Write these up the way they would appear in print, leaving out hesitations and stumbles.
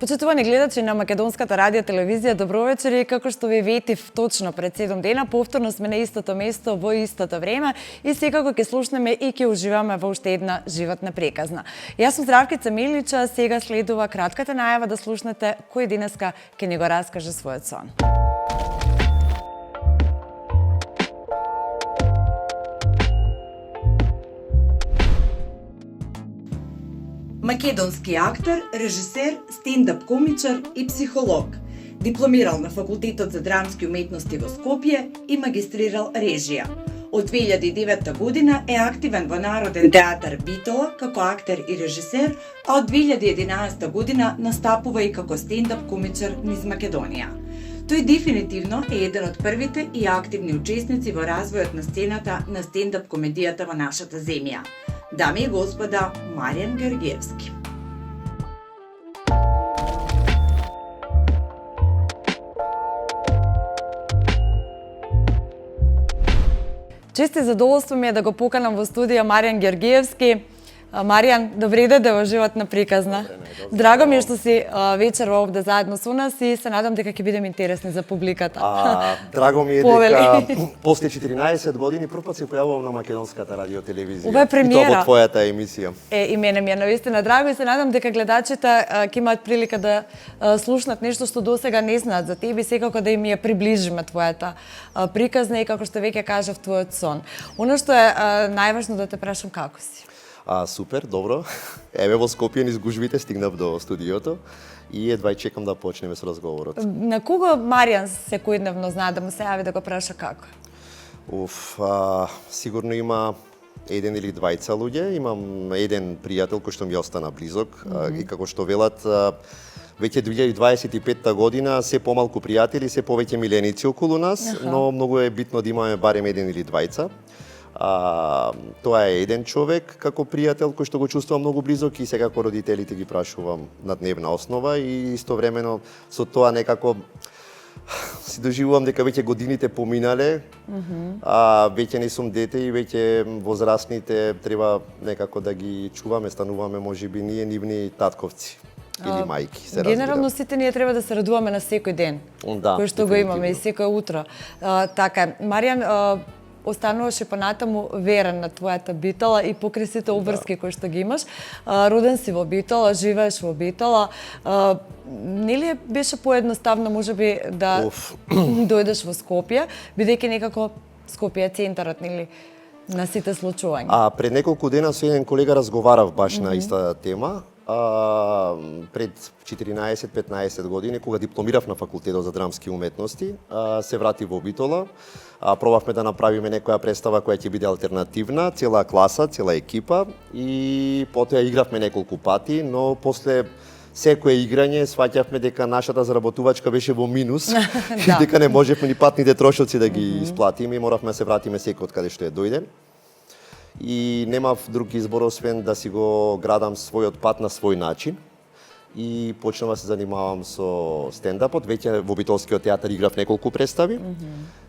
Почитувани гледачи на Македонската радио телевизија, добро вечер и како што ви ветив точно пред 7 дена, повторно сме на истото место во истото време и секако ќе слушнеме и ќе уживаме во уште една животна преказна. Јас сум Здравкица Милича, сега следува кратката најава да слушнете кој денеска ќе ни го раскаже својот сон. Македонски актер, режисер, стендап комичар и психолог. Дипломирал на Факултетот за драмски уметности во Скопје и магистрирал режија. Од 2009 година е активен во Народен театар Битола како актер и режисер, а од 2011 година настапува и како стендап комичар низ Македонија. Тој дефинитивно е еден од првите и активни учесници во развојот на сцената на стендап комедијата во нашата земја. Дами и господа, Маријан Георгиевски. Чест и задоволство ми е да го поканам во студија Маријан Георгиевски. Маријан, добре дојде во животна приказна. Драго ми е што си вечерва овде заедно со нас и се надам дека ќе бидеме интересни за публиката. Драго ми е дека после 14 години прв пат се појавувам на Македонската радио телевизија. Ова е премиера. И тоа во твојата емисија. И мене ми е навистина драго и се надам дека гледачите ќе имаат прилика да слушнат нешто што досега не знаат за тебе и секако да им ја приближиме твојата приказна и како што веќе кажав твојот сон. Оно што е најважно да те прашам како си. Супер, добро. Еве во Скопје низ гужвите стигнав до студиото и едва и чекам да почнеме со разговорот. На кого Маријан секојдневно знае да му се јави да го праша како? Сигурно има еден или двајца луѓе. Имам еден пријател кој што ми остана близок и како што велат, веќе 2025 година се помалку пријатели, се повеќе миленици околу нас, но многу е битно да имаме барем еден или двајца. Тоа е еден човек како пријател кој што го чувствувам многу близок и секако родителите ги прашувам на дневна основа и истовремено со тоа некако си доживувам дека веќе годините поминале, веќе не сум дете и веќе возрастните треба некако да ги чуваме, стануваме можеби ние нивни татковци или мајки, се разбира. Генерално сите ние треба да се радуваме на секој ден, кој што го имаме и секој утро. Така, Маријан, остануваше понатаму верен на твојата Битола и покрај сите обврски кои што ги имаш. Роден си во Битола, живееш во Битола. Нели беше поедноставно можеби да дојдеш во Скопје, бидејќи некако Скопје е центарот, нели, на сите случувања? Пред неколку дена со еден колега разговарав баш на истата тема. Пред 14-15 години, кога дипломирав на Факултетот за драмски уметности, се вратив во Битола. Пробавме да направиме некоја представа која ќе биде алтернативна, цела класа, цела екипа и потоа игравме неколку пати, но после секое играње сваќавме дека нашата заработувачка беше во минус и дека не можевме ни патните трошоци да ги исплатиме и моравме да се вратиме секој од каде што е дојде. И немав друг избор освен да си го градам својот пат на свој начин и почнав да се занимавам со стендапот. Веќе во Битолскиот театар играв неколку представи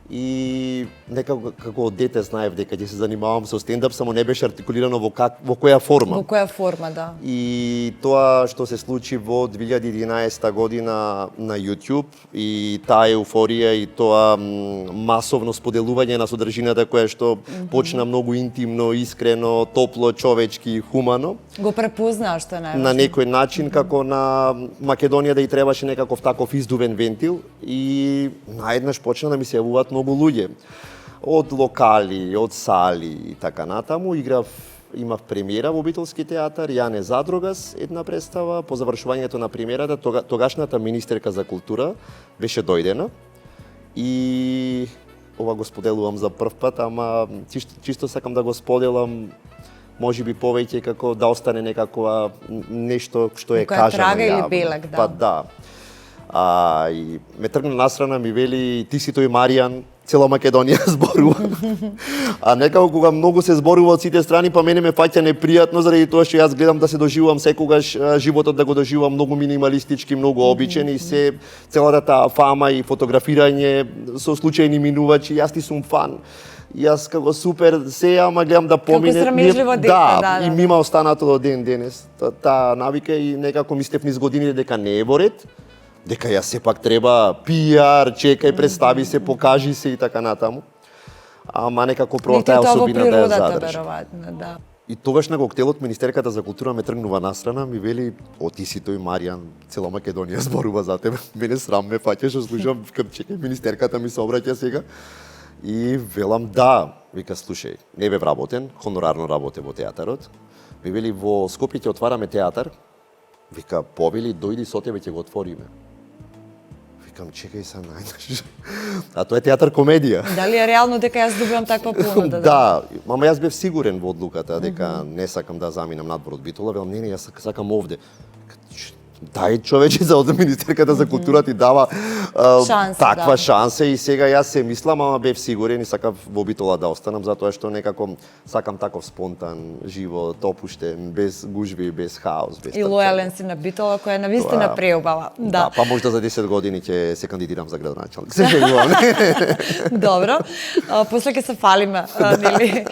и некако како дете знаев дека ќе се занимавам со стендап, само не беше артикулирано во која форма. Во која форма, да. И тоа што се случи во 2011 година на YouTube и таа еуфорија и тоа масовно споделување на содржината која што почна многу интимно, искрено, топло, човечки, хумано. Го препознаа што е најважно. На некој начин како на Македонија да и требаше некаков таков издувен вентил и наеднаш почна да ми се јавуваат многу луѓе. Од локали, од сали и така натаму. Имав премиера во Битолски театар, Јане Задрогас, една представа. По завршувањето на премиерата, тогашната министерка за култура беше дојдена и ова го споделувам за прв пат, ама чисто сакам да го споделам можеби повеќе како да остане некакова нешто што е кажано. Трага или белег, да. Па да. И ме тргна настрана, ми вели, ти си тој Маријан, цела Македонија зборува. А некако кога многу се зборува од сите страни, па мене ме фаќа непријатно заради тоа што јас гледам да се доживувам секогаш животот да го доживувам многу минималистички, многу обичен и се целата таа фама и фотографирање со случајни минувачи, јас ти сум фан. Јас како супер се ама гледам да помине. Како срамежливо дете, да. И ми има останато до ден денес таа навика и некако ми стефни с годините дека не е во ред, дека јас сепак треба пиар, чекај, представи се, покажи се и така натаму. Ама некако проба таа особина да ја задржи. Да. И тогаш на коктелот Министерката за култура ме тргнува настрана, ми вели: "Оти си тој Маријан, цела Македонија зборува за тебе." Мене срам ме фаќа што слушам, викам чекај, Министерката ми се обраќа сега. И велам да, вика слушај, не бе вработен, хонорарно работе во театарот. Ми вели во Скопје ќе отвараме театар. Вика повели дојди со тебе ќе го отвориме. Викам чекај са најдеш. А тоа е театар комедија. Дали е реално дека јас добивам таква понуда? Да, мама јас бев сигурен во одлуката дека не сакам да заминам надвор од Битола, велам не, јас сакам овде. Дај човече за од Министерката за култура ти дава таква шанса и сега јас се мислам, ама бев сигурен и сакав во Битола да останам затоа што некако сакам таков спонтан живот, опуштен, без гужви, без хаос, без и лојален си на Битола која е навистина преубава. Да, па можда за 10 години ќе се кандидирам за градоначалник. Се шегувам. Добро. После ќе се фалиме, нели?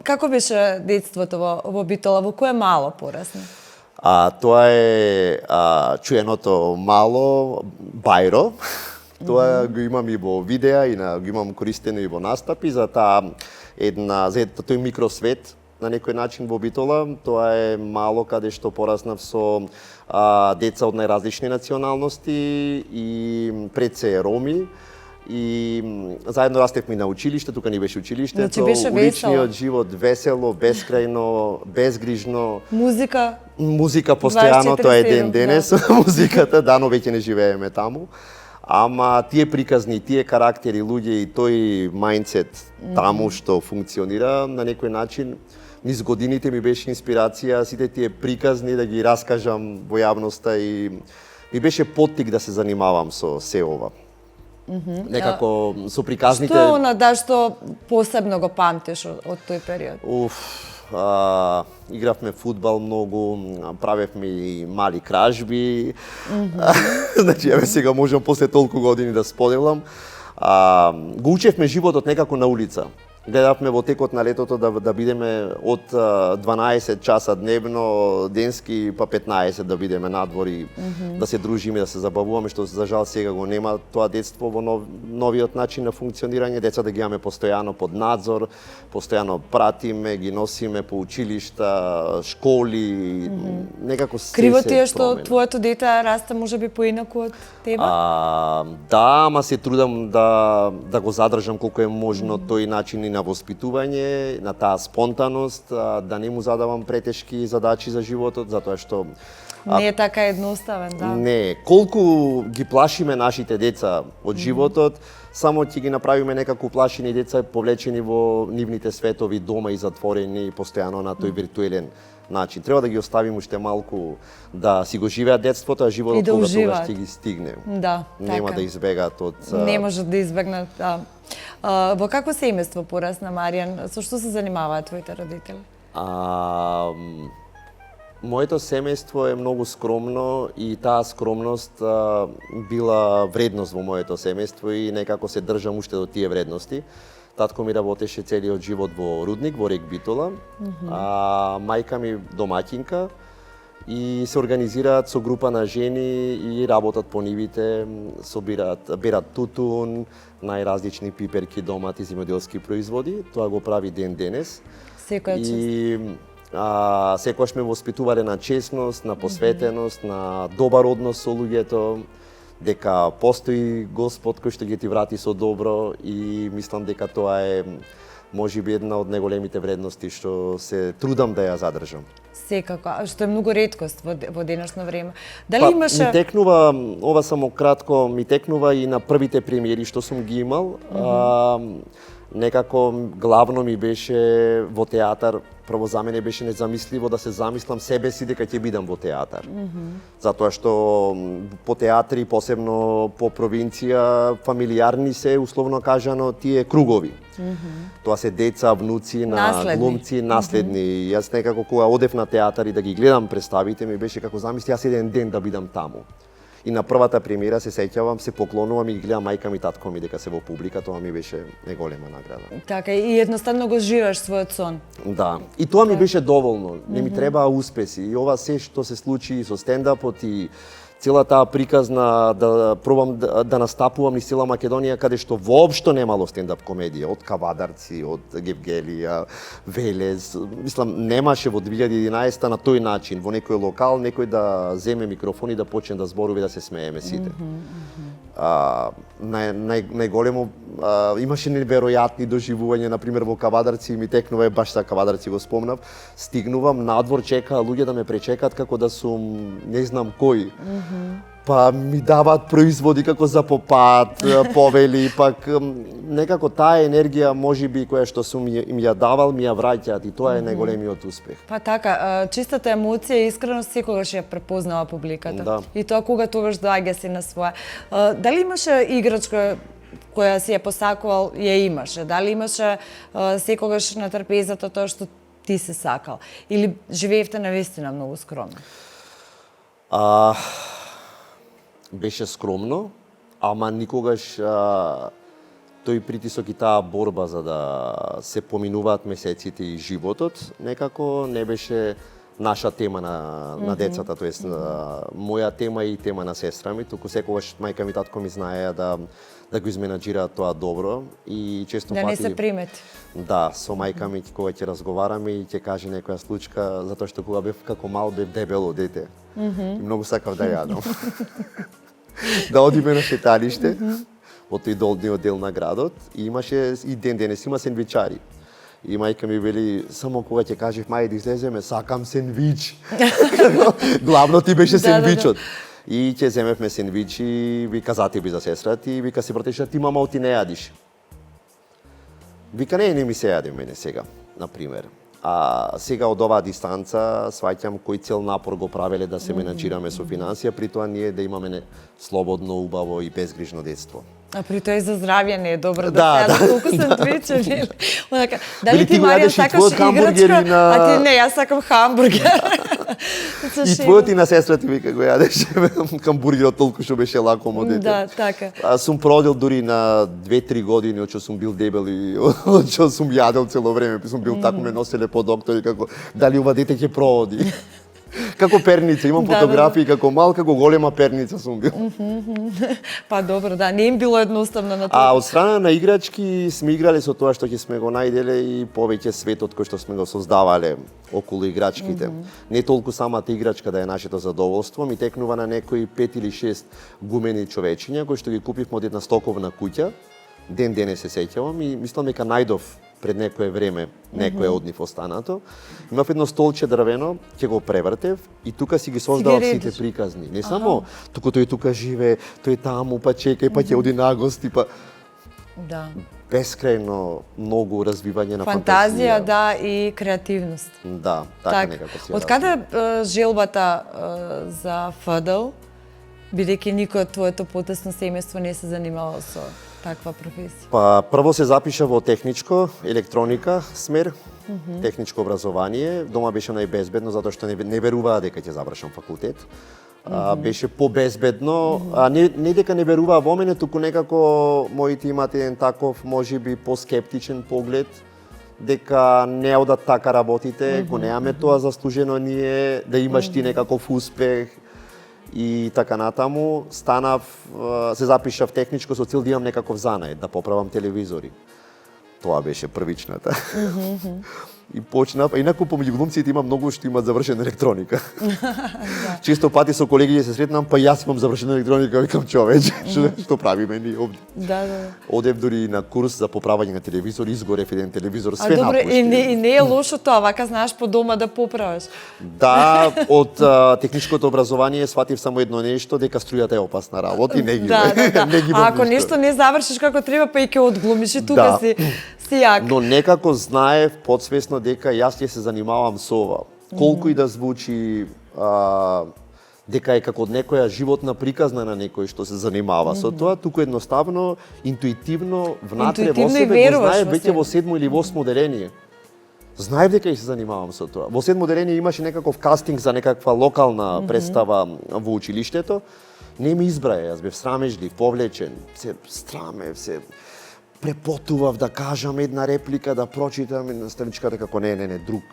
Како беше детството во Битола, во кое мало порасна? Тоа е чуеното мало Бајро. Тоа го имам и во видеа и го имам користено и во настапи за тој микросвет на некој начин во Битола. Тоа е мало каде што пораснав со деца од најразлични националности и пред се роми. И заедно растевме на училиште, тука ни беше училиштето, уличниот живот весело, бескрајно, безгрижно. Музика постојано, тоа е ден денес, музиката, но веќе не живееме таму. Ама тие приказни, тие карактери, луѓе и тој мајндсет таму што функционира на некој начин, низ годините ми беше инспирација сите тие приказни да ги раскажам во јавноста и ми беше поттик да се занимавам со се ова. Некако со приказните. Што е она што посебно го памтиш од тој период? Игравме фудбал многу, правевме и мали кражби. Значи, еве сега можам после толку години да споделам. Го учевме животот некако на улица. Гледавме во текот на летото да бидеме од 12 часа дневно, денски, па 15 да бидеме надвор и да се дружиме, да се забавуваме, што за жал сега го нема тоа детство во новиот начин на функционирање. Деца да ги имаме постојано под надзор, постојано пратиме, ги носиме по училишта, школи, некако се Криво ти е што твоето дете расте можеби поинаку од тебе? Да, ама се трудам да го задржам колку е можно тој начин на воспитување, на таа спонтаност, да не му задавам претешки задачи за животот, затоа што не е така едноставен, да. Не, колку ги плашиме нашите деца од животот, само ќе ги направиме некако плашени деца повлечени во нивните светови дома и затворени постојано на тој виртуелен начин. Треба да ги оставим уште малку да си го живеат детството, а животот тогаш ќе ги стигне. Да, нема така. Да избегаат од Не можат да избегнат, да. Во какво семејство порасна Маријан? Со што се занимаваат твоите родители? Моето семејство е многу скромно и таа скромност била вредност во моето семејство и некако се држам уште до тие вредности. Татко ми работеше целиот живот во рудник, во Рек Битола, мајка ми домаќинка и се организираат со група на жени и работат по нивите, берат тутун, најразлични пиперки, домати, земјоделски производи. Тоа го прави ден денес. Секоја чест. Секогаш ме воспитувале на честност, на посветеност, на добар однос со луѓето, дека постои Господ кој што ги ти врати со добро и мислам дека тоа е можеби една од најголемите вредности што се трудам да ја задржам. Секако, што е многу реткост во денешно време. Дали имаше... Ми текнува, ова само кратко, ми текнува и на првите премиери што сум ги имал. Некако главно ми беше во театар, прво за мене беше незамисливо да се замислам себе си дека ќе бидам во театар. Затоа што по театри, посебно по провинција, фамилиарни се, условно кажано, тие кругови. Тоа се деца, внуци на глумци, наследни. Јас некако кога одев на театар и да ги гледам представите, ми беше како замисли јас еден ден да бидам таму. И на првата премиера се сеќавам, се поклонувам и ги гледам мајка ми, татко ми дека се во публика, тоа ми беше неголема награда. Така, и едноставно го живееш својот сон. Да, и тоа ми беше доволно. Не ми требаа успеси. И ова се што се случи со стендапот и цела таа приказна да пробам да настапувам низ цела Македонија, каде што воопшто немало стендап комедија, од Кавадарци, од Гевгелија, Велес, мислам немаше во 2011 на тој начин, во некој локал, некој да земе микрофон и да почне да зборува и да се смееме сите. Најголемо имаше неверојатни доживувања, на пример во Кавадарци ми текнува, баш за Кавадарци го спомнав, стигнувам надвор, чекаа луѓе да ме пречекат како да сум не знам кој. Па ми даваат производи како за попат, повели, пак некако таа енергија можеби која што сум им ја давал, ми ја враќаат и тоа е најголемиот успех. Па така, чистата емоција и искреност секогаш ја препознава публиката. Да. И тоа кога тогаш доаѓа си на своја. Дали имаше играчка која си ја посакувал, ја имаше? Дали имаше секогаш на трпезата тоа што ти се сакал? Или живеевте навистина многу скромно? Беше скромно, ама никогаш тој притисок и таа борба за да се поминуваат месеците и животот, некако не беше наша тема на децата, тоест моја тема и тема на сестра ми, туку секогаш мајка ми, татко ми знаеа да го изменаџираат тоа добро и често пати... Да не се примети. Да, со мајка ми кога ќе разговараме и ќе каже некоја случка, затоа што кога бев како мал бев дебело дете. И многу сакав да јадам. Да одиме на шеталиште, во тој долниот дел на градот, и имаше и ден денес има сендвичари. И мајка ми вели, само кога ќе кажеш мај да излеземе, сакам сендвич. Главно ти беше сендвичот. И ќе земевме сендвичи, вика затеби за сестра ти, вика се вртеше, ти мама ти не јадиш. Вика не ми се јаде мене сега, на пример. А сега од оваа дистанца сваќам кој цел напор го правеле да се менаџираме со финансија, при тоа ние да имаме слободно, убаво и безгрижно детство. А при тоа и за здравје не е добро да се јаде толку сендвичи. Дали ти, Маријан, сакаш играчка, а ти не, јас сакам хамбургер. И твојот и на сестра ти вика го јадеше хамбургерот толку што беше лако му дете. Да, така. Сум продел дури на 2-3 години од што сум бил дебел и од што сум јадел цело време, сум бил тако ме носеле по доктори како дали ова дете ќе проводи. Како перница, имам фотографии како мал, како голема перница сум бил. Па добро, да, не им било едноставно на тоа. А од страна на играчки сме играле со тоа што ќе сме го најделе и повеќе светот кој што сме го создавале околу играчките. Не толку самата играчка да е нашето задоволство, ми текнува на некои 5 или 6 гумени човечиња кои што ги купивме од една стоковна куќа. Ден денес се сеќавам и мислам дека најдов пред некое време некое од нив останато. Имав едно столче дрвено, ќе го превртев и тука си ги создавав сите приказни. Не само туку тој тука живе, тој таму, па чекај, па ќе оди на гости, па да. Бескрајно многу развивање на фантазија, да, и креативност. Да, така некако си. Од каде желбата за ФДЛ, бидејќи никој од твоето потесно семејство не се занимавал со таква професија? Па прво се запиша во техничко, електроника смер, техничко образование. Дома беше најбезбедно затоа што не веруваа дека ќе завршам факултет. Беше побезбедно, не дека не веруваа во мене, туку некако моите имат еден таков можеби поскептичен поглед дека не одат така работите, ако немаме тоа заслужено ние да имаш ти некаков успех. И така натаму, станав, се запишав техничко со цел да имам некаков занает, да поправам телевизори. Тоа беше првичната. И почнав, инаку помеѓу глумците има многу што имаат завршена електроника. Често пати со колеги се сретнам, па јас имам завршена електроника, викам човече, што правиме ние овде? Да. Одев дури на курс за поправање на телевизор, изгорев еден телевизор, све напушти. А добре, и не е лошо тоа, вака знаеш по дома да поправиш. Да, од техничкото образование сватив само едно нешто, дека струјата е опасна работа и не ги А ако нешто не завршиш како треба, па и ќе одглумиш и тука си Сијак. Но некако знаев подсвесно дека јас ќе се занимавам со ова. Колку и да звучи дека е како некоја животна приказна на некој што се занимава со тоа, туку едноставно, интуитивно, внатре во себе го знаев веќе во 7 или 8 оделение. Знаев дека и се занимавам со тоа. Во 7 оделение имаше некаков кастинг за некаква локална представа во училиштето. Не ми избрае, јас бев срамежлив, повлечен, се страмев, се препотував да кажам една реплика, да прочитам и наставничката како не, друг.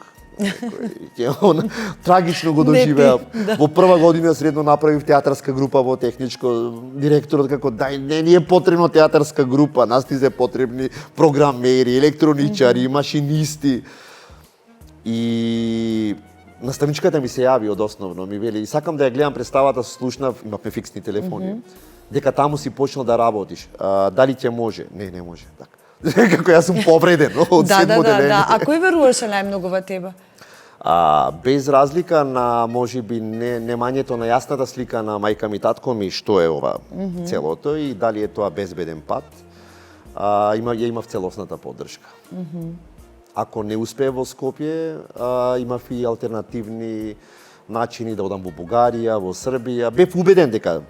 Трагично го доживеав. Во прва година средно направив театарска група во техничко. Директорот како не ни е потребно театарска група, нас ти се потребни програмери, електроничари, машинисти. И наставничката ми се јави од основно, ми вели, сакам да ја гледам представата, слушнав, имавме фиксни телефони, дека таму си почнал да работиш. Дали ќе може? Не може. Така. Како јас сум повреден од 7 оделение. Да. А кој веруваше најмногу во тебе? Без разлика на, можеби, немањето на јасната слика на мајка ми, татко ми, што е ова целото и дали е тоа безбеден пат, ја имав целосната поддршка. Ако не успеев во Скопје, имав и алтернативни начини да одам во Бугарија, во Србија. Бев убеден дека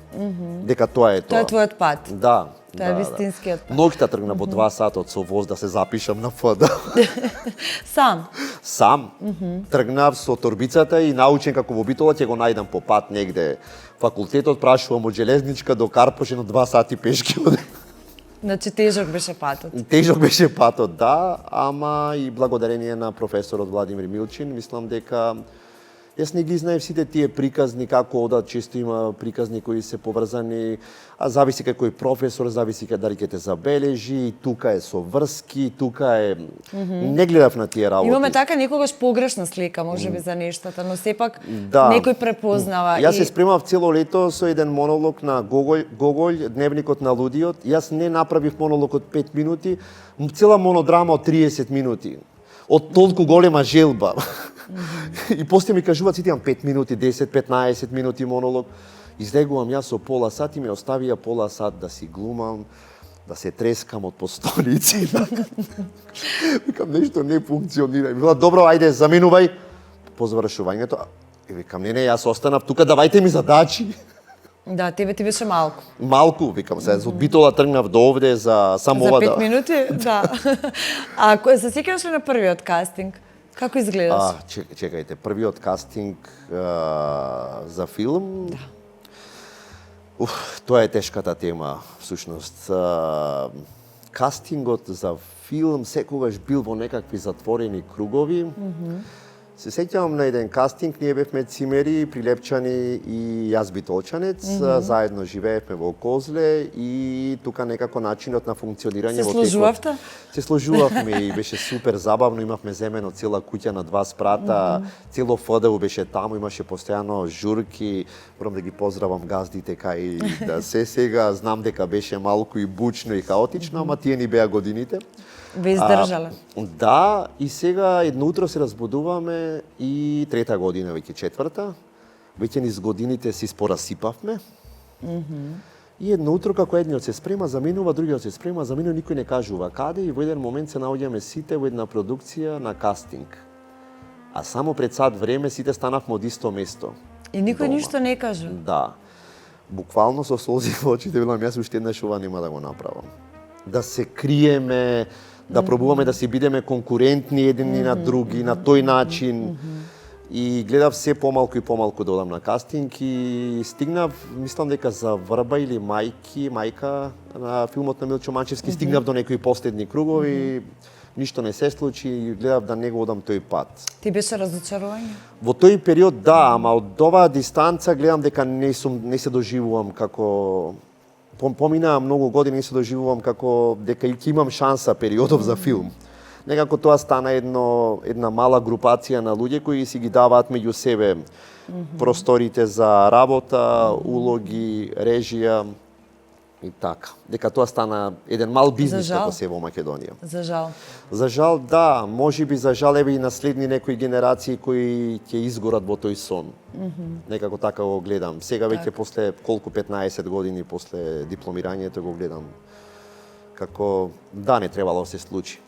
тоа е тоа. Тоа е твојот пат. Да. Тоа е вистинскиот пат. Ноќта тргна во 2 сатот со воз да се запишам на ФД. Сам. Тргнав со торбицата и научен како во Битола ќе го најдам по пат негде. Факултетот прашувам од железничка до Карпош, едно 2 сати пешки одем. Значи тежок беше патот. Тежок беше патот, да, ама и благодарение на професорот Владимир Милчин, мислам дека јас не ги знаев сите тие приказни како одат, често има приказни кои се поврзани, зависи кој професор, зависи дали ќе те забележи, тука е со врски, тука е... Не гледав на тие работи. Имаме така некогаш погрешна слика, можеби, за нештата, но сепак некој препознава. Јас се спремав цело лето со еден монолог на Гоголј, Дневникот на лудиот. Јас не направив монолог од 5 минути, цела монодрама од 30 минути. Од толку голема желба. И после ми кажуваат сите имам 5 минути, 10, 15 минути монолог. Излегувам јас со пола сат и ме оставија пола сат да си глумам, да се трескам од постолици. Викам, нешто не функционира. Била, добро, ајде, заменувај. По завршувањето, викам, не, јас останав тука, давајте ми задачи. Да, тебе ти беше малку. Малку, викам, се од Битола тргнав до овде за само ова да... За 5 минути, да. А се сеќаваш ли на првиот кастинг? Како изгледаш? Чекајте, првиот кастинг за филм? Да. Тоа е тешката тема, всушност. Кастингот за филм секогаш бил во некакви затворени кругови. Се сеќавам на еден кастинг, ние бевме цимери, прилепчани и јас битолчанец, заедно живеевме во Козле и тука некако начинот на функционирање во текот. Се сложувавте? Се сложувавме и беше супер забавно, имавме земено цела куќа на 2 спрата, цело ФДУ беше таму, имаше постојано журки, морам да ги поздравам газдите кај да се сега, знам дека беше малку и бучно и хаотично, ама тие ни беа годините. Ве издржале. Да, и сега едно утро се разбудуваме и 3-та година, веќе 4-та. Веќе низ годините си спорасипавме. И едно утро како едниот се спрема, заминува, другиот се спрема, заминува, никој не кажува каде и во еден момент се наоѓаме сите во една продукција на кастинг. А само пред сат време сите станавме од исто место. И никој ништо не кажа. Да. Буквално со солзи во очите велам, јас уште еднаш ова нема да го направам. Да се криеме, да пробуваме да си бидеме конкурентни едни на други, на тој начин. И гледав се помалку и помалку да одам на кастинг и стигнав, мислам дека за Врба или мајка на филмот на Милчо Манчевски, стигнав до некои последни кругови, ништо не се случи и гледав да не го одам тој пат. Ти беше разочарување? Во тој период да, ама од оваа дистанца гледам дека не се доживувам како... Поминаа многу години, не се доживувам како дека ќе имам шанса периодов за филм. Некако тоа стана една мала групација на луѓе кои си ги даваат меѓу себе просторите за работа, улоги, режија и така. Дека тоа стана еден мал бизнис како се во Македонија. За жал. За жал, да. Можеби за жал еве и наследни некои генерации кои ќе изгорат во тој сон. Некако така го гледам. Сега веќе после колку 15 години после дипломирањето го гледам како да не требало да се случи.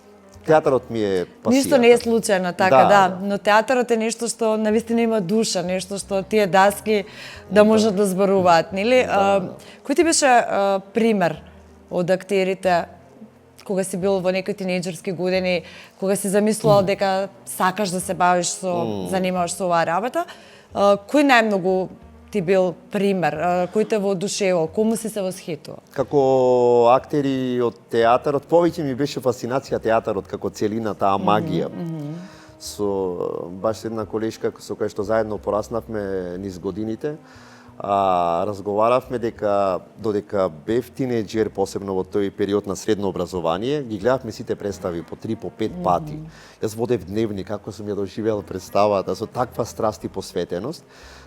Театарот ми е пасијата. Ништо не е случајно, така, да. Но театарот е нешто што навистина има душа, нешто што тие даски да можат да зборуваат, нели? Кој ти беше пример од актерите кога си бил во некои тинејџерски години, кога си замислувал дека сакаш да се бавиш со, занимаваш со оваа работа? Кој најмногу ти бил пример, кој те воодушевил, кому си се восхитувал? Како актери од театарот, повеќе ми беше фасцинација театарот како целина, таа магија. Со баш една колешка со која што заедно пораснавме низ годините, разговаравме дека додека бев тинејџер, посебно во тој период на средно образование, ги гледавме сите представи по 3, по 5 пати. Јас водев дневник како сум ја доживеал представата со таква страст и посветеност.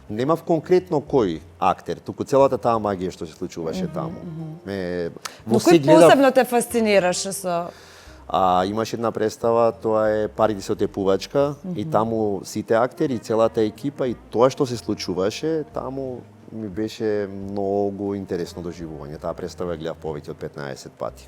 Немав конкретно кој актер, туку целата таа магија што се случуваше таму. Но кој посебно те фасцинираше со... Имаше една представа, тоа е Парите со тепувачка, и таму сите актери, целата екипа и тоа што се случуваше, таму ми беше многу интересно доживување. Таа представа ја гледав повеќе од 15 пати.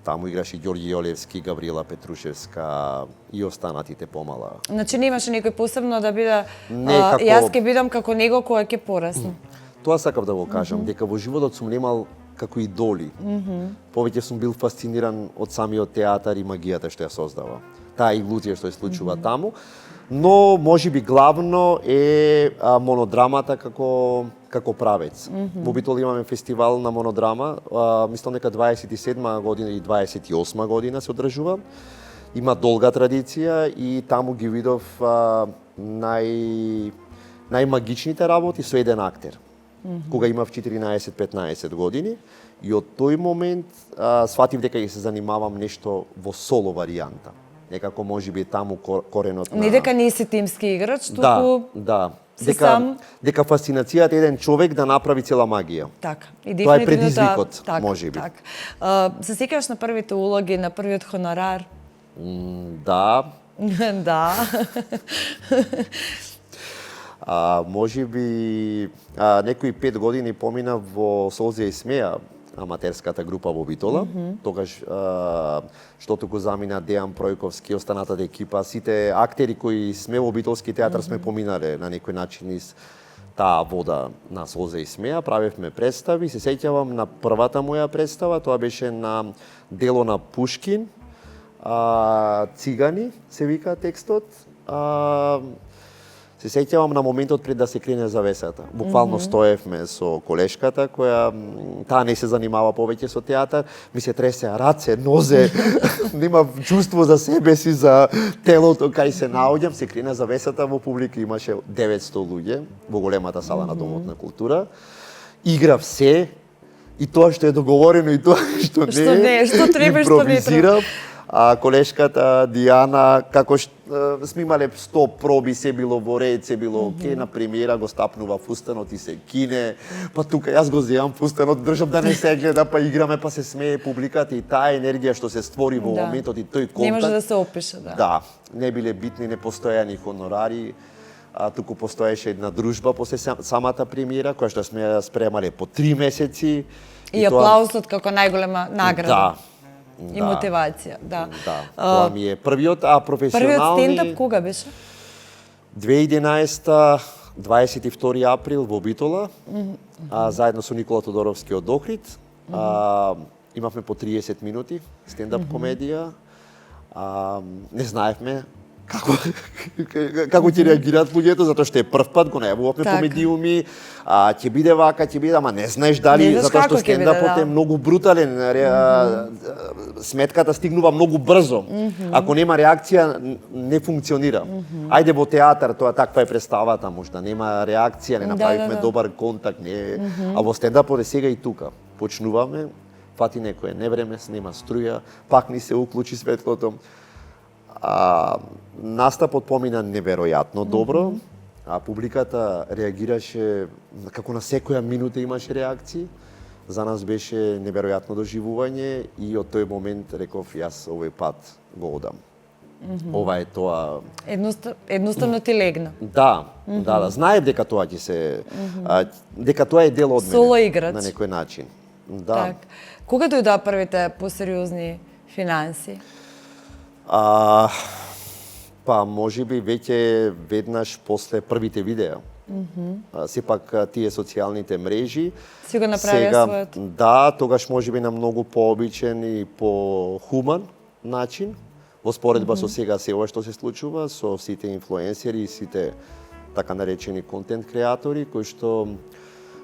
Таму играше Ѓорѓи Јолевски, Габриела Петрушевска и останатите помала. Значи не имаше некој посебно да биде како... јас ќе бидам како него кога ќе порасне. Тоа сакав да го кажам, дека во животот сум немал како идоли. Повеќе сум бил фасциниран од самиот театар и магијата што ја создава. Таа илузија што се случува таму, но можеби главно е монодрамата како правец. Во Битола имаме фестивал на монодрама, мислам дека 27 година и 28 година се одржува. Има долга традиција и таму ги видов најмагичните работи со еден актер. Кога имав 14-15 години и од тој момент сватив дека ќе се занимавам нешто во соло варијанта. Некако можеби таму коренот на... Не дека не си тимски играч, туку... Да. Дека фасцинацијата е еден човек да направи цела магија. Така. Тоа е предизвикот, можеби. Се сеќаваш на првите улоги, на првиот хонорар? Да. Да. Можеби некои 5 години помина во Солзија и смеја, аматерската група во Битола. Тогаш што туку замина Дејан Пројковски, останатата екипа, сите актери кои сме во Битолски театар сме поминале на некој начин из таа вода на Солзија и смеја. Правевме представи, се сеќавам на првата моја представа, тоа беше на дело на Пушкин, Цигани се вика текстот. Се сеќавам на моментот пред да се крене завесата. Буквално стоевме со колешката која таа не се занимава повеќе со театар, ми се тресе раце, нозе, нема чувство за себе си, за телото кај се наоѓам, се крене завесата, во публика имаше 900 луѓе во големата сала на Домот на култура. Играв се и тоа што е договорено и тоа што не, што треба и што не треба. Колешката Дијана, како сме имале 100 проби, се било во ред, се било окей, на премиера го стапнува фустанот и се кине, па тука јас го земам фустанот, држам да не се гледа, па играме, па се смее публиката и таа енергија што се створи во моментот и тој контакт. Не може да се опише, да. Да, не биле битни, не постоја ни хонорари, туку постоеше една дружба после самата премиера, која што сме ја спремале по 3 месеци. И аплаузот како најголема награда. Да. И мотивација, да. Тоа ми е првиот, професионални... Првиот стендап кога беше? 2011 22 април во Битола, заедно со Никола Тодоровски од Охрид. Имавме по 30 минути стендап комедија. Не знаевме како ќе реагираат луѓето, затоа што е прв пат, го најавувавме по медиуми, ќе биде вака, ќе биде, ама не знаеш дали, затоа што стендапот е многу брутален, сметката стигнува многу брзо. Ако нема реакција, не функционира. Ајде во театар, тоа таква е представата, можда нема реакција, не направивме добар контакт, а во стендапот е сега и тука. Почнуваме, фати некој невреме, нема струја, пак ни се уклучи светлото. Настапот помина неверојатно добро, публиката реагираше, како на секоја минута имаше реакции. За нас беше неверојатно доживување и од тој момент реков јас овој пат го одам. Ова е тоа... Едноставно ти легна. Да. Знаев дека тоа ќе се... дека тоа е дел од мене. Соло играч. На некој начин. Да. Кога дојдоа првите посериозни финанси? Па можеби веќе веднаш после првите видеа. Сепак тие социјалните мрежи Си го направија својот. Да, тогаш можеби на многу пообичен и по-хуман начин, во споредба со сега се ова што се случува, со сите инфлуенсери и сите така наречени контент креатори кои што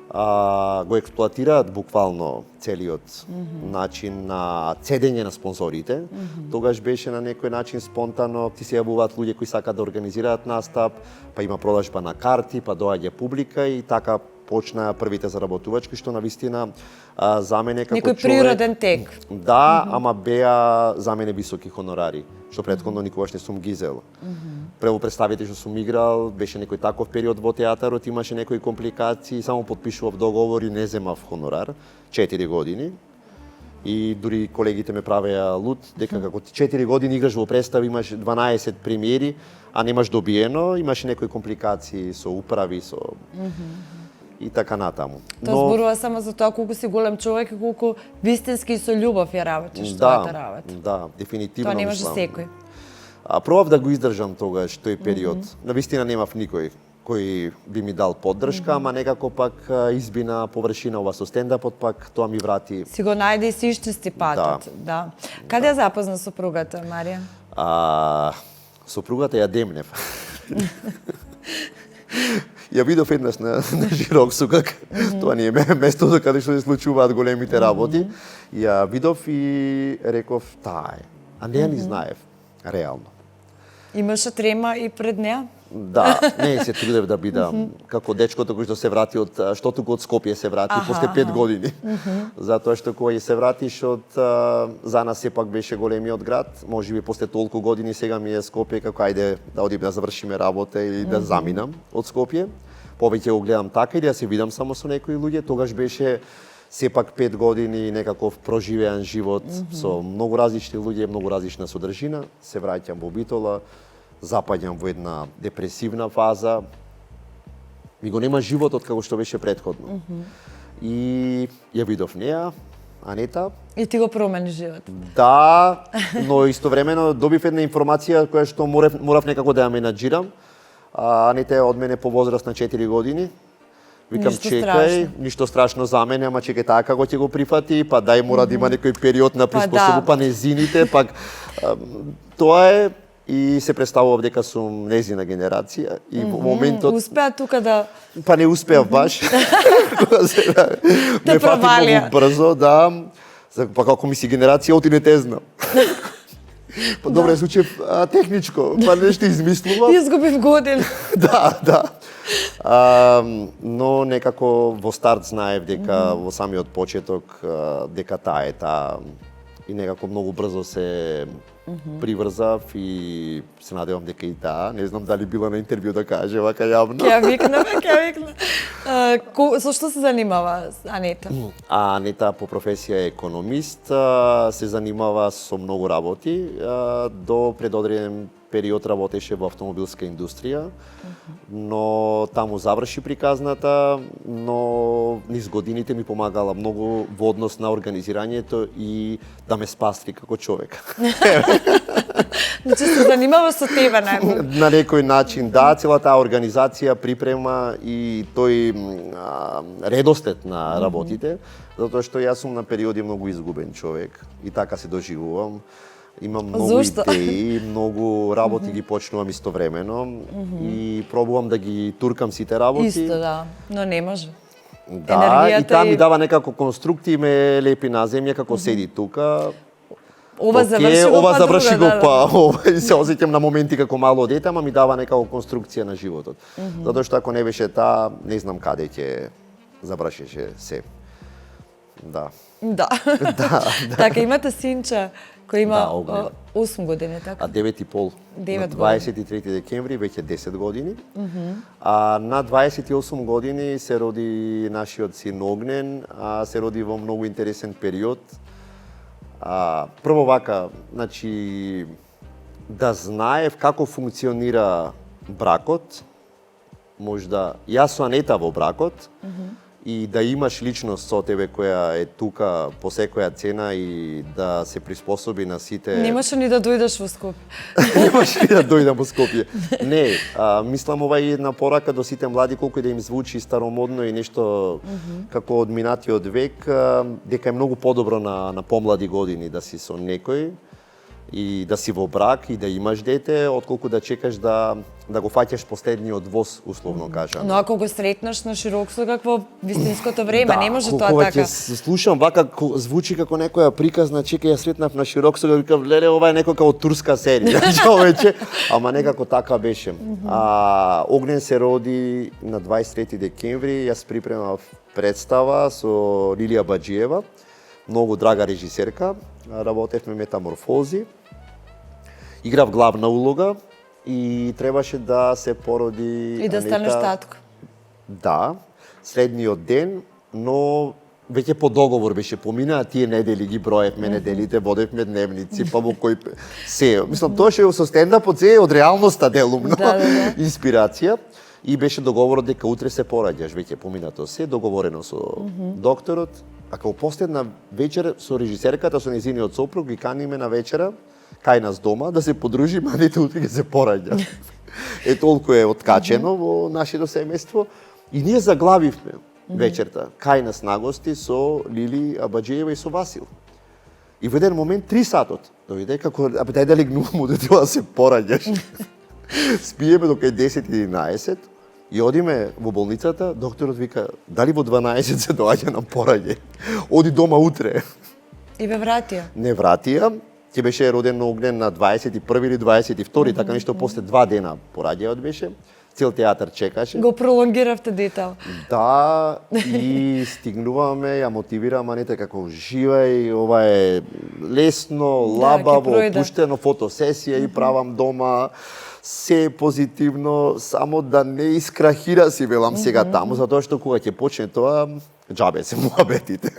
го експлоатираат буквално целиот начин на цедење на спонзорите. Тогаш беше на некој начин спонтано, ти се јавуваат луѓе кои сакаат да организираат настап, па има продажба на карти, па доаѓа публика и така почнаа првите заработувачки, што навистина за мене како Некој човек... природен тек. Да, ама беа за мене високи хонорари, што претходно никогаш не сум гизел. Прво представите што сум играл, беше некој таков период во театарот, имаше некои компликации, само потпишував договор и не земав хонорар, 4 години. И дури колегите ме правеа луд, дека како 4 години играш во представа, имаш 12 премиери, а немаш добиено, имаше некои компликации со управи, со... и така натаму. Тоа зборува само за тоа колку си голем човек и колку вистински и со љубов ја работиш твојата работа. Да, дефинитивно. Тоа не може секој. Пробав да го издржам тогаш тој период. Навистина немав никој кој би ми дал поддршка, ама некако пак избина површина ова со стендапот, пак тоа ми врати. Си го најде и си исчисти патот. Да. Каде ја запозна сопругата, Марија? Сопругата ја демнев. Ја видов еднаш на Жирок Сукак, тоа не е местото каде што се случуваат големите работи. Ја видов и реков, таа е. А не ја ни знаев, реално. Имаше трема и пред неа? Да, не се трудев да бидам како дечкото кој што се врати од што туку од Скопје се врати после 5 години. Затоа што кога се вратиш од за нас сепак беше големиот град, можеби после толку години сега ми е Скопје како ајде да одим да завршиме работа или да заминам од Скопје. Повеќе го гледам така или да се видам само со некои луѓе, тогаш беше сепак 5 години некаков проживеан живот со многу различни луѓе, многу различна содржина, се враќам во Битола, запаѓам во една депресивна фаза. Ми го нема животот како што беше претходно. И ја видов неа, Анета. И ти го промени живот. Да, но истовремено добив една информација која што морав некако да ја менаџирам. Анета е од мене повозраст на 4 години. Викам, чекај, ништо страшно за мене, ама чекај така како ќе го прифати, па дај мора да има некој период на приспособа, па незините, пак тоа е и се представував дека сум незина генерација и во моментот успеа тука да па не успеав баш. Ме фати многу брзо, да. Па како ми си генерација, оти не те знам. Па добре, случај техничко, па нешто измислував. Изгубив година. Да. Но некако во старт знаев дека во самиот почеток дека таа е таа и некако многу брзо се приврзав и се надевам дека и таа, не знам дали била на интервју да каже вака јавно. Ќе викна. Со што се занимава Анета? Анета по професија е економист, се занимава со многу работи, до предодреден период работеше во автомобилска индустрија, но таму заврши приказната, но низ годините ми помагала многу во однос на организирањето и да ме спасти како човек. Значи се занимава со тебе најмногу. На некој начин, да, целата организација припрема и тој редослед на работите, затоа што јас сум на периоди многу изгубен човек и така се доживувам. Имам многу идеи, многу работи ги почнувам истовремено и пробувам да ги туркам сите работи. Исто, да, но не може. Да, и таа ми дава некако конструкти и ме лепи на земја како седи тука. Ова заврши го, па се осеќам на моменти како мало дете, ама ми дава некако конструкција на животот. Затоа што ако не беше таа, не знам каде ќе завршеше се. Да. Така, имате синче кој има 8 години, така? 9,5. На 23 декември, веќе 10 години. На 28 години се роди нашиот син Огнен, се роди во многу интересен период. Прво вака, значи, да знаев како функционира бракот, можда јас со Анета во бракот, и да имаш личност со тебе која е тука по секоја цена и да се приспособи на сите... Немаше ни да дојдеш во Скопје. Немаше ни да дојдам во Скопје. Не, мислам ова е една порака до сите млади, колку и да им звучи старомодно и нешто како од минатиот век, дека е многу подобро на помлади години да си со некој и да си во брак и да имаш дете, отколку да чекаш да го фаќаш последниот воз, условно кажано. Но ако го сретнаш на широк со какво вистинското време, не може тоа кога така. ќе слушам вака, звучи како некоја приказна, чека ја сретнав на широк со, викам, леле, ова е некоја од турска серија, човече, ама некако така беше. Огнен се роди на 23 декември, јас припремав представа со Лилија Баџиева, многу драга режисерка, работевме Метаморфози, играв главна улога и требаше да се породи И да станеш татко. Да, следниот ден, но веќе по договор беше поминаа, тие недели ги броевме, неделите водевме дневници, па во кој се. Мислам, тоа ше со стендапот се од реалноста делумно, инспирација. И беше договорот дека утре се пораѓаш, веќе поминато се, договорено со докторот. А како последна вечер со режисерката, со нејзиниот сопруг, ги каниме на вечера, кај нас дома, да се подружиме, а дете утре ќе се пораѓа. Е, толку е откачено во нашето семејство. И ние заглавивме вечерта, кај нас нагости со Лили Абаџиева и со Васил. И во еден момент 3 сатот дојде, како, абе дај да легнувам, да треба да се пораѓаш. Спиеме до кај 10-11 и одиме во болницата, докторот вика, дали во 12 се доаѓа на порање? Оди дома утре. И ве вратија? Не вратија, ќе беше роден Огнен на 21 или 22, така нешто после 2 дена пораѓајот беше. Цел театар чекаше. Го пролонгиравте детал. Да, и стигнуваме, ја мотивирам Анета како живеј, ова е лесно, лабаво, опуштено, фотосесија и правам дома, се е позитивно, само да не искрахира си, велам сега таму, затоа што кога ќе почне тоа, џабе се муабетите.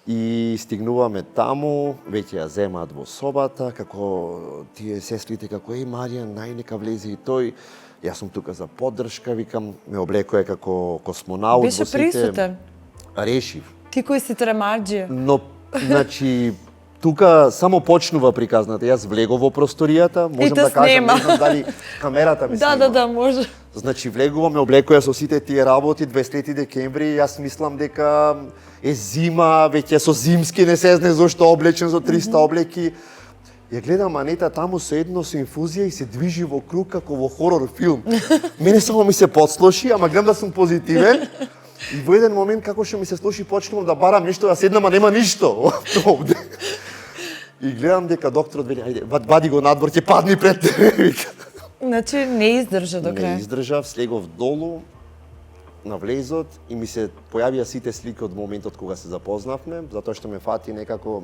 И стигнуваме таму, веќе ја земаат во собата, како тие сестрите, како еј Маријан, најнека влезе и тој. Јас сум тука за поддршка, викам, ме облекоја како космонаут. Беше присутен. Решив. Ти кој си тремаџија. Но, значи, тука само почнува приказната. Јас влегов во просторијата, можам да кажам, не знам дали камерата ме снима. Да, може. Значи, влегуваме, облекоја со сите тие работи, 23 декември, јас мислам дека е зима, веќе со зимски, не се знае зошто облечен со 300 облеки. Ја гледам Анета таму со едно со инфузија и се движи во круг како во хорор филм. Мене само ми се подслоши, ама гледам да сум позитивен. И во еден момент како што ми се слуши, почнувам да барам нешто, да седнам, а нема ништо овде. И гледам дека докторот вели, ајде, вади го надвор, ќе падни пред тебе. Значи не издржа до крај. Не издржав, слегов долу на влезот и ми се појавија сите слики од моментот кога се запознавме, затоа што ме фати некако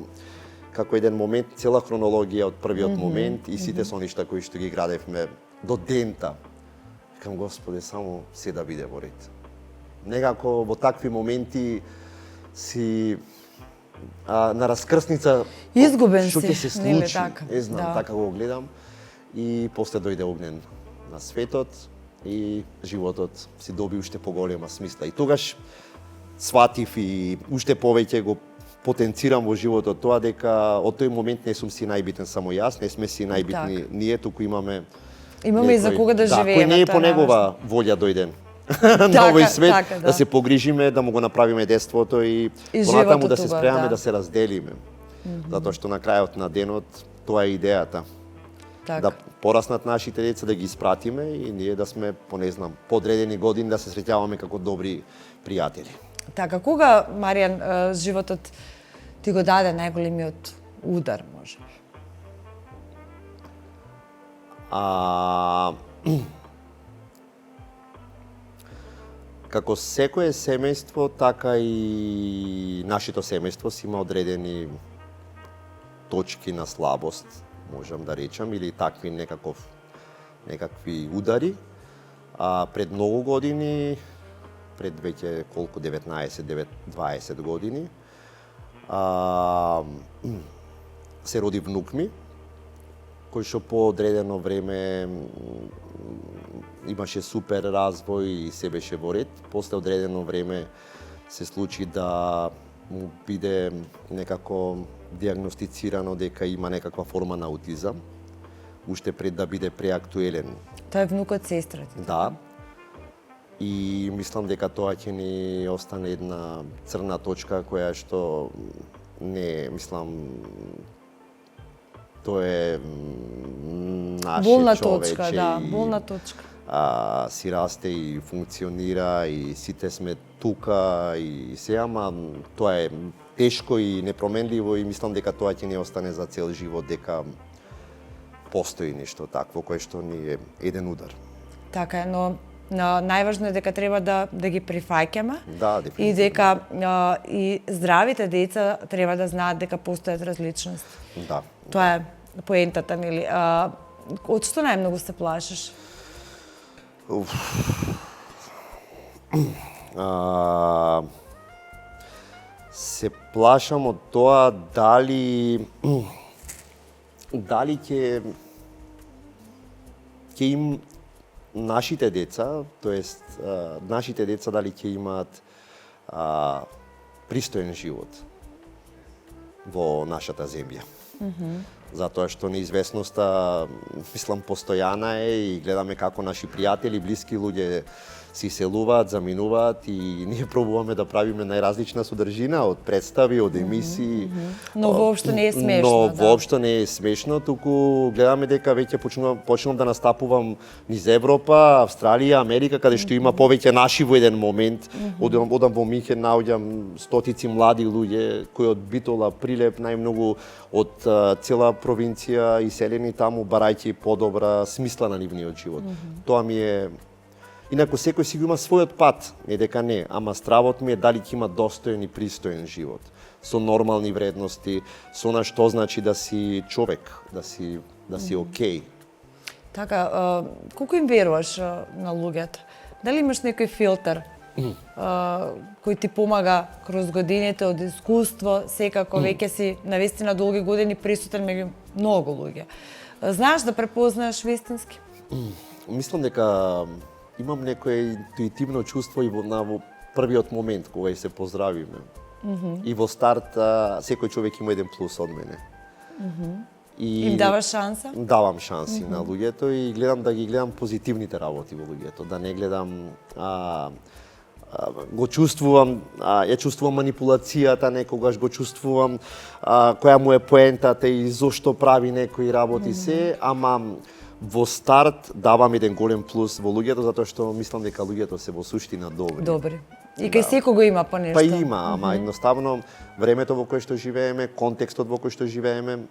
како еден момент, цела хронологија од првиот момент и сите соништа кои што ги градевме до дента. Викам, Господе, само се да биде во ред. Некако во такви моменти си на раскрсница изгубен што ќе се си, нели случи, така? не знам, така го гледам. И после дојде Огнен на светот и животот си доби уште поголема смисла. И тогаш сватив и уште повеќе го потенцирам во животот тоа дека од тој момент не сум си најбитен само јас, не сме си најбитни ние, туку имаме и за кога да живееме. Кој не е по негова волја дојден на овој свет, да се погрижиме, да му го направиме детството и понатаму да се спремаме да се разделиме. Затоа што на крајот на денот тоа е идејата. Да пораснат нашите деца, да ги испратиме и ние да сме, не знам, подредени години да се среќаваме како добри пријатели. Така, кога, Маријан, животот ти го даде најголемиот удар, може? Како секое семејство, така и нашето семејство си има одредени точки на слабост, можам да речам, или такви некакви удари. Пред многу години, пред веќе колку 19-20 години, се роди внук ми, кој што по одредено време имаше супер развој и се беше во ред. После одредено време се случи да му биде некако диагностицирано дека има некаква форма на аутизам, уште пред да биде преактуелен. Тој е внукот сестрата. Да. И мислам дека тоа ќе ни остане една црна точка која што не, мислам, тоа е наше болна човече точка, да, и, болна точка. Си расте и функционира и сите сме тука и се, ама тоа е тешко и непроменливо и мислам дека тоа ќе ни остане за цел живот, дека постои нешто такво кое што ни е еден удар. Така е, но најважно е дека треба да ги прифаќаме. Да, дефинитивно. И дека и здравите деца треба да знаат дека постојат различности. Да. Тоа е поентата, нели? Од што најмногу се плашиш? Се плашам од тоа дали ќе им нашите деца, тоест нашите деца дали ќе имаат пристоен живот во нашата земја. Затоа што неизвестноста, мислам, постојана е и гледаме како наши пријатели, блиски луѓе се иселуваат, заминуваат и ние пробуваме да правиме најразлична содржина од представи, од емисии. Но воопшто не е смешно. Но воопшто не е смешно, туку гледаме дека веќе почнувам да настапувам низ Европа, Австралија, Америка, каде што има повеќе наши во еден момент. Одам во Михен, наоѓам стотици млади луѓе кои од Битола, Прилеп, најмногу од цела провинција иселени таму, барајќи подобра смисла на нивниот живот. Тоа ми е. Инаку секој си го има својот пат, не дека не, ама стравот ми е дали ќе има достоен и пристоен живот, со нормални вредности, со на што значи да си човек, да си окей. Така, колку им веруваш на луѓето? Дали имаш некој филтер кој ти помага кроз годините од искуство, секако веќе си навистина долги години присутен меѓу многу луѓе. Знаеш да препознаеш вистински? Мислам дека имам некое интуитивно чувство и во првиот момент кога се поздравиме. И во старт секој човек има еден плюс од мене. Им даваш шанса? Давам шанси на луѓето и гледам да ги гледам позитивните работи во луѓето, да не гледам го чувствувам, ја чувствувам манипулацијата, некогаш го чувствувам која му е поентата и зошто прави некои работи се, ама во старт давам еден голем плюс во луѓето затоа што мислам дека луѓето се во суштина добри. Добри. И кај секого има по нешто. Па има, ама едноставно времето во кое што живееме, контекстот во кој што живееме,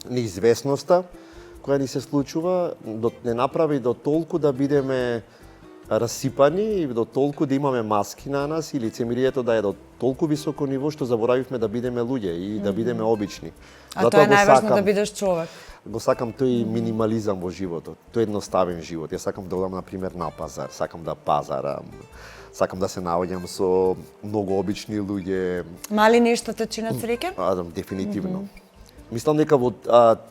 неизвестноста која ни се случува, не направи до толку да бидеме расипани и до толку да имаме маски на нас и лицемерието да е до толку високо ниво што заборавивме да бидеме луѓе и да бидеме обични. А тоа е најважно да бидеш човек. Го сакам тој минимализам во животот, тој едноставен живот. Јас сакам да одам на пример на пазар, сакам да пазарам, сакам да се наоѓам со многу обични луѓе. Мали нешто те чинат среќен? Дефинитивно. Мислам дека во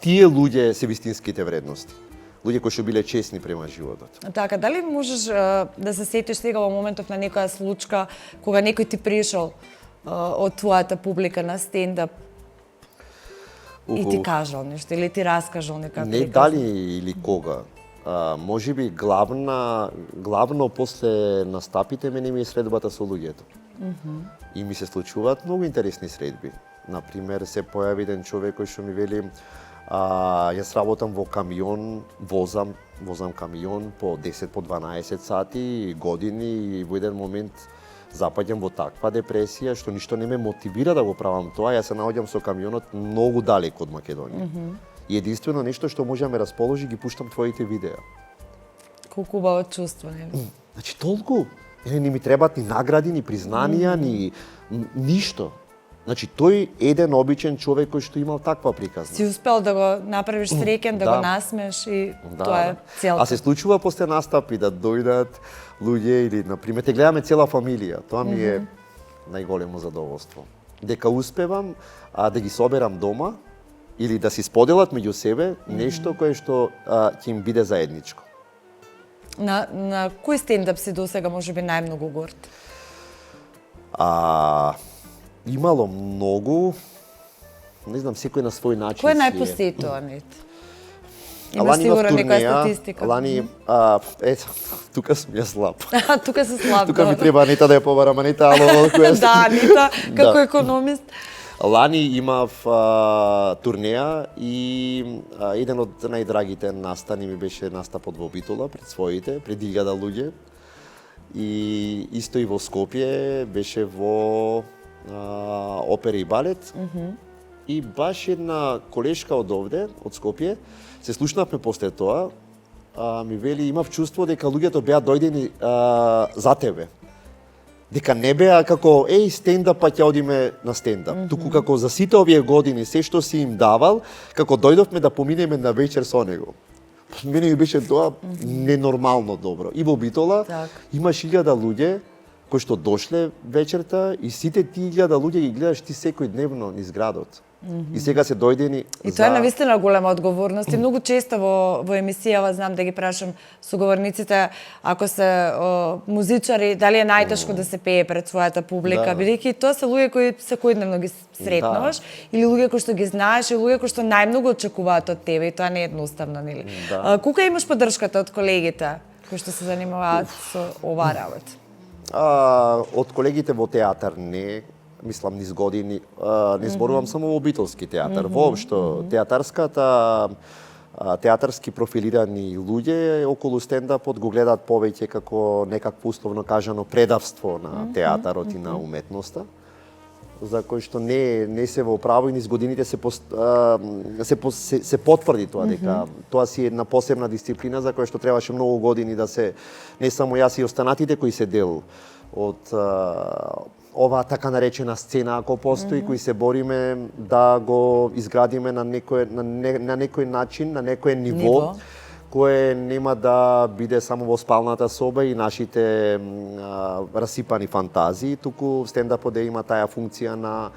тие луѓе се вистинските вредности. Луѓе кои што биле честни према животот. Така, дали можеш да се сетиш сега во моментов на некоја случка кога некој ти пришол од твојата публика на стендап и ти кажал нешто или ти раскажал некако? Не дали или кога. Можеби главно после настапите мене ми е средбата со луѓето. И ми се случуваат многу интересни средби. Например, се појави еден човек кој што ми вели јас работам во камион, возам камион по 10 по 12 сати години и во еден момент запаѓам во таква депресија што ништо не ме мотивира да го правам тоа. Јас се наоѓам со камионот многу далеко од Македонија. И единствено нешто што може да ме расположи ги пуштам твоите видеа. Колку убаво чувство, нели? Значи толку. Не ми требаат ни награди, ни признанија, ни ништо. Значи тој еден обичен човек кој што имал таква приказна. Си успел да го направиш среќен, да го насмеш и тоа е целта. А се случува после настапи да дојдат луѓе или на пример те гледаме цела фамилија. Тоа ми е најголемо задоволство. Дека успевам да ги соберам дома или да си споделат меѓу себе нешто кое што ќе им биде заедничко. На кој стендап си досега можеби најмногу горд? Имало многу, не знам, секој на свој начин. Кој е најпосетуваниот? Имаш Лани имав сигурно некоја турнеја, статистика. Лани, тука сум ја слаб. Тука се слаб. Тука ми треба Анита да ја побарам, Анита, ало, која сте? Да, Анита, како економист. Лани имав турнеја и еден од најдрагите настани ми беше настапот во Битола пред своите, пред 1000 луѓе. И исто и во Скопје беше во опера и балет. И баш една колешка од овде, од Скопје, се слушнавме после тоа, ми вели, имав чувство дека луѓето беа дојдени за тебе. Дека не беа како, стендап, па ќе одиме на стендап. Туку како за сите овие години, се што си им давал, како дојдовме да поминеме на вечер со него. Мене ми беше тоа ненормално добро. И во Битола имаш 1000 луѓе кои што дошле вечерта и сите тие 1000 луѓе ги гледаш ти секојдневно низ градот. И сега се дојдени И тоа е навистина голема одговорност. И многу често во емисијава знам да ги прашам соговорниците ако се музичари, дали е најтешко да се пее пред својата публика, бидејќи тоа се луѓе кои секојдневно ги сретнуваш, или луѓе кои што ги знаеш, или луѓе кои што најмногу очекуваат од тебе и тоа не е едноставно, нели? Колку имаш поддршката од колегите кои што се занимаваат со оваа работа? Од колегите во театар не, мислам низ години, не зборувам само во битолски театар, воопшто театарски профилирани луѓе околу стендапот го гледаат повеќе како некакво условно кажано предавство на театарот и на уметноста, за кој што не се во право и низ годините се потврди тоа дека тоа си една посебна дисциплина за која што требаше многу години да се, не само јас и останатите кои се дел од оваа така наречена сцена, ако постои, кои се бориме да го изградиме на некој начин, на некој ниво, кое нема да биде само во спалната соба и нашите расипани фантазии, туку стендапот да има таа функција на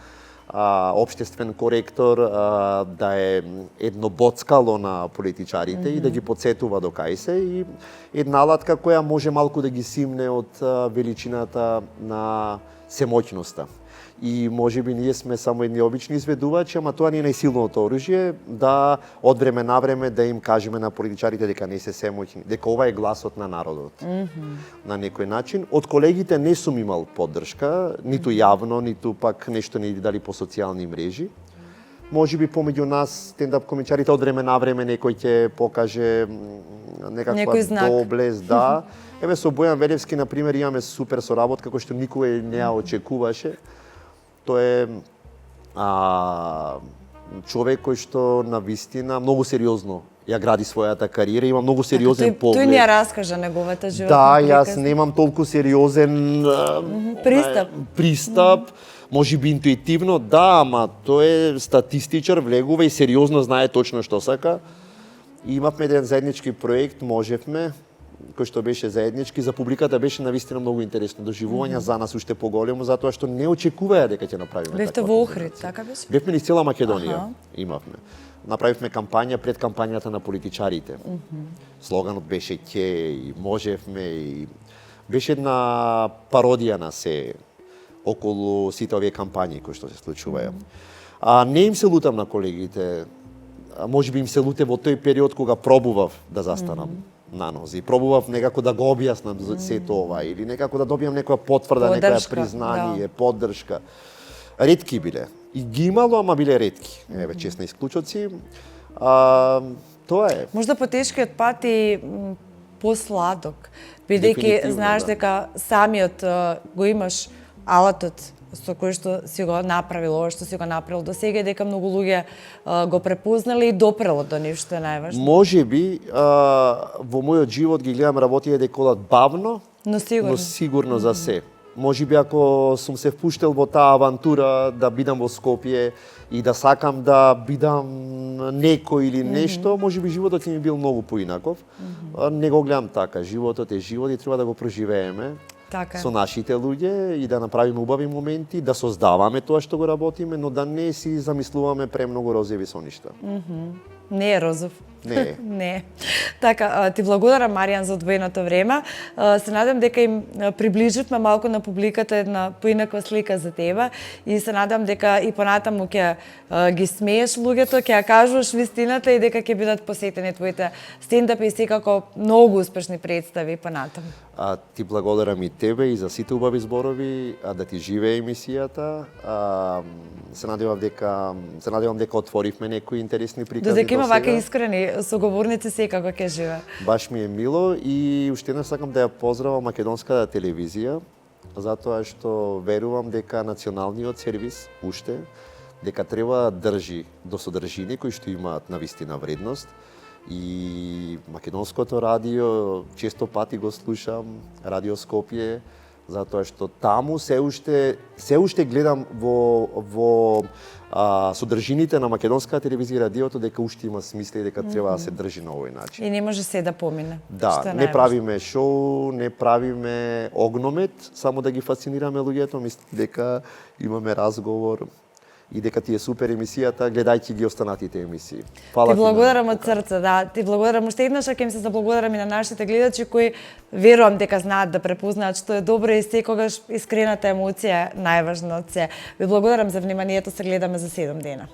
општествен коректор, да е едно боцкало на политичарите и да ги подсетува до кај се, и една алатка која може малку да ги симне од величината на семоќноста. И можеби ние сме само едни обични изведувачи, ама тоа не е најсилното оружје, да од време на време да им кажеме на политичарите дека не се семоќни, дека ова е гласот на народот. На некој начин. Од колегите не сум имал поддршка, ниту јавно, ниту пак нешто не дали по социјални мрежи. Можеби помеѓу нас, стендап комичарите, од време на време некој ќе покаже некаква доблес, да. Еве со Бојан Велевски, на пример, имаме супер соработка кој што никој не ја очекуваше. Тој е човек кој што на вистина многу сериозно ја гради својата кариера, има многу сериозен поглед. Тој ни ја раскажа неговата животна прика. Да, јас немам толку сериозен пристап. Можеби интуитивно, да, ама тој е статистичар, влегува и сериозно знае точно што сака. И имавме еден заеднички проект, можевме, кој што беше заеднички, за публиката беше навистина многу интересно доживување, за нас уште поголемо, затоа што не очекуваа дека ќе направиме. Бевте во Охрид, така беше? Бевме низ цела Македонија, имавме. Направивме кампања пред кампањата на политичарите. Слоганот беше ќе и можевме, и беше една пародија на се околу сите овие кампањи кои што се случуваја. Не им се лутам на колегите, можеби им се луте во тој период кога пробував да застанам на нози. Пробував некако да го објаснам за сето ова, или некако да добијам некоја потврда, некоја признание, поддршка. Ретки биле. И ги имало, ама биле ретки. Еве, честни исклучоци. Тоа е. Можда потешкиот пат и посладок, бидејќи знаеш дека самиот го имаш алатот со кој што си го направил, ова што си го направил до сега, дека многу луѓе го препознали и допрело до нив, што е најважно. Можеби во мојот живот ги гледам работите дека одат бавно, но сигурно за се. Можеби ако сум се впуштил во таа авантура да бидам во Скопје и да сакам да бидам некој или нешто, можеби животот ќе ми бил многу поинаков. Не го гледам така. Животот е живот и треба да го проживееме. Со нашите луѓе и да направиме убави моменти, да создаваме тоа што го работиме, но да не си замислуваме премногу розови соништа. Не е розов. Не. Не. Така, ти благодарам, Маријан, за одвоеното време. Се надам дека им приближивме малку на публиката една поинаква слика за тебе и се надам дека и понатаму ќе ги смееш луѓето, ќе ја кажуваш вистината и дека ќе бидат посетени твоите стендапи и секако многу успешни представи понатаму. Ти благодарам и тебе и за сите убави зборови, да ти живее емисијата. Се надевам дека отворивме некои интересни приказни. Додека има вака искрени соговорници, секако ќе живе. Баш ми е мило и уште еднаш сакам да ја поздравам македонската телевизија, затоа што верувам дека националниот сервис уште дека треба да држи до содржини кои што имаат навистина вредност. И македонското радио често пати го слушам, Радио Скопје, затоа што таму се уште гледам во содржините на македонската телевизија и радиото дека уште има смисла и дека треба да се држи на овој начин. И не може се да помине. Да, не правиме шоу, не правиме огномет, само да ги фасцинираме луѓето, мислам дека имаме разговор и дека ти е супер емисијата, гледајќи ги останатите емисии. Ти благодарам од срце, да. Ти благодарам уште еднаш, а ќе им се заблагодарам и на нашите гледачи кои верувам дека знаат да препознаат што е добро и секогаш искрената емоција е најважна од се. Ви благодарам за вниманието, се гледаме за 7 дена.